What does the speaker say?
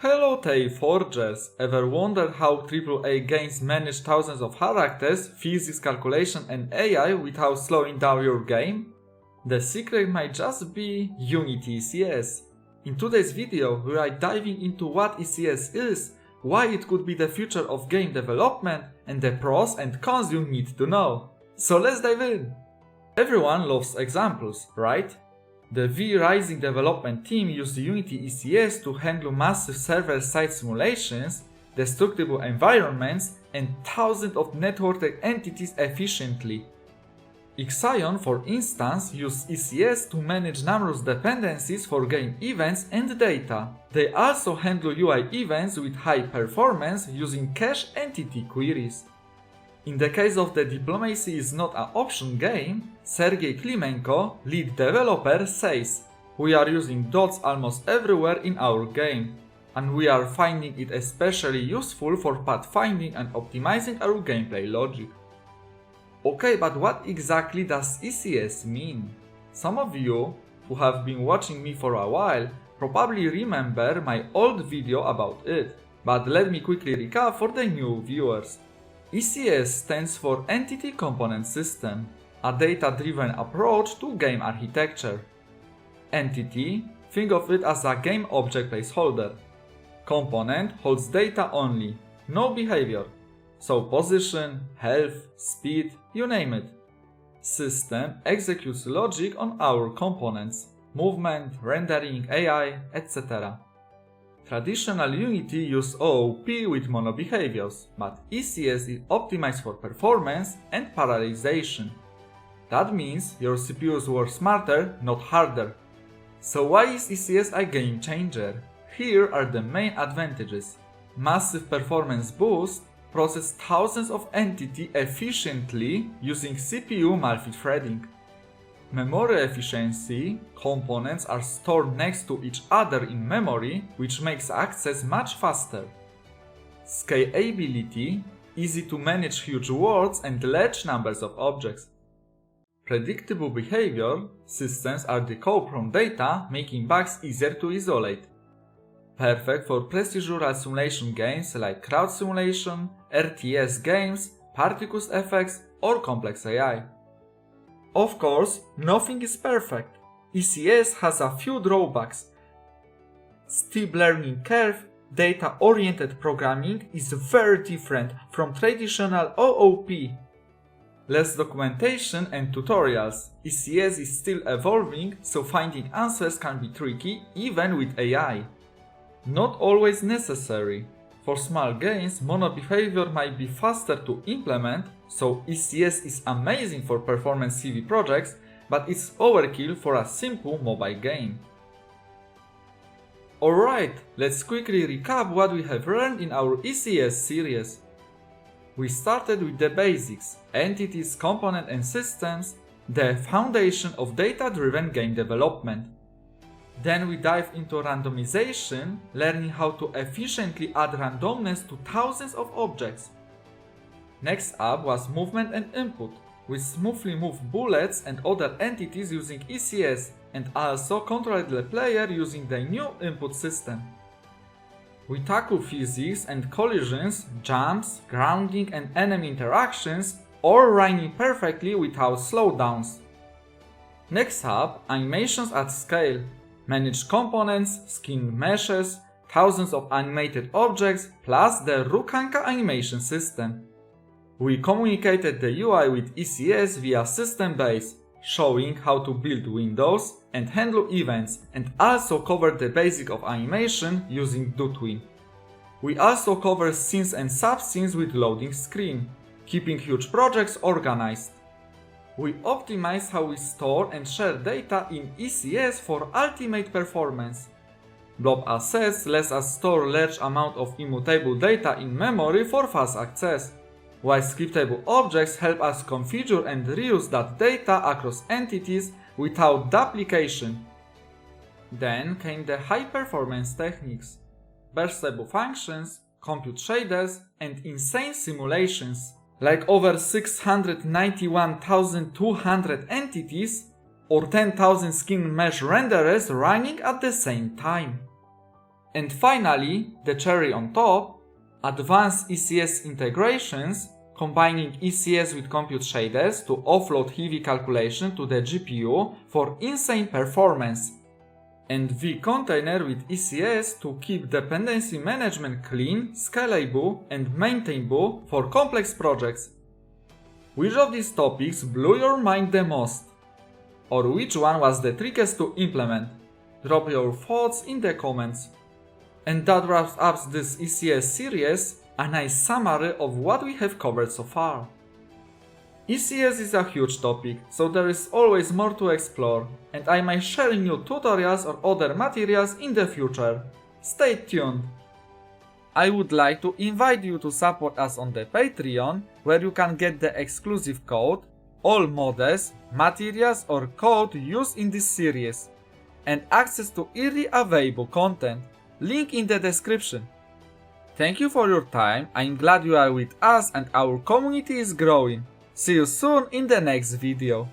Hello TaleForgers! Ever wondered how AAA games manage thousands of characters, physics, calculation and AI without slowing down your game? The secret might just be Unity ECS. In today's video, we are diving into what ECS is, why it could be the future of game development, and the pros and cons you need to know. So let's dive in! Everyone loves examples, right? The V-Rising development team used Unity ECS to handle massive server-side simulations, destructible environments, and thousands of networked entities efficiently. Ixion, for instance, used ECS to manage numerous dependencies for game events and data. They also handle UI events with high performance using cache entity queries. In the case of the Diplomacy is not an option game, Sergey Klimenko, lead developer, says, "We are using dots almost everywhere in our game, and we are finding it especially useful for pathfinding and optimizing our gameplay logic." Okay, but what exactly does ECS mean? Some of you, who have been watching me for a while, probably remember my old video about it, but let me quickly recap for the new viewers. ECS stands for Entity Component System, a data-driven approach to game architecture. Entity, think of it as a game object placeholder. Component holds data only, no behavior. So position, health, speed, you name it. System executes logic on our components, movement, rendering, AI, etc. Traditional Unity uses OOP with monobehaviors, but ECS is optimized for performance and parallelization. That means your CPUs work smarter, not harder. So why is ECS a game changer? Here are the main advantages. Massive performance boost, process thousands of entities efficiently using CPU multi-threading. Memory efficiency, components are stored next to each other in memory, which makes access much faster. Scalability, easy to manage huge worlds and large numbers of objects. Predictable behavior, systems are decoupled from data, making bugs easier to isolate. Perfect for procedural simulation games like crowd simulation, RTS games, particles effects, or complex AI. Of course, nothing is perfect. ECS has a few drawbacks. Steep learning curve, data-oriented programming is very different from traditional OOP. Less documentation and tutorials. ECS is still evolving, so finding answers can be tricky even with AI. Not always necessary. For small games, monobehavior might be faster to implement, so ECS is amazing for performance CV projects, but it's overkill for a simple mobile game. Alright, let's quickly recap what we have learned in our ECS series. We started with the basics, entities, components and systems, the foundation of data-driven game development. Then we dive into randomization, learning how to efficiently add randomness to thousands of objects. Next up was movement and input. We smoothly moved bullets and other entities using ECS and also controlled the player using the new input system. We tackled physics and collisions, jumps, grounding and enemy interactions, all running perfectly without slowdowns. Next up, animations at scale. Manage components, skin meshes, thousands of animated objects, plus the Rukanka animation system. We communicated the UI with ECS via system base, showing how to build windows and handle events, and also covered the basic of animation using DoTwin. We also covered scenes and subscenes with loading screen, keeping huge projects organized. We optimize how we store and share data in ECS for ultimate performance. Blob assets let us store large amount of immutable data in memory for fast access, while scriptable objects help us configure and reuse that data across entities without duplication. Then came the high performance techniques, burstable functions, compute shaders, and insane simulations. Like over 691,200 entities or 10,000 skin mesh renderers running at the same time. And finally, the cherry on top, advanced ECS integrations, combining ECS with compute shaders to offload heavy calculation to the GPU for insane performance, and vContainer with ECS to keep dependency management clean, scalable, and maintainable for complex projects. Which of these topics blew your mind the most? Or which one was the trickiest to implement? Drop your thoughts in the comments. And that wraps up this ECS series, a nice summary of what we have covered so far. ECS is a huge topic, so there is always more to explore, and I might share new tutorials or other materials in the future. Stay tuned! I would like to invite you to support us on the Patreon, where you can get the exclusive code, all models, materials or code used in this series, and access to early available content. Link in the description. Thank you for your time, I'm glad you are with us and our community is growing. See you soon in the next video.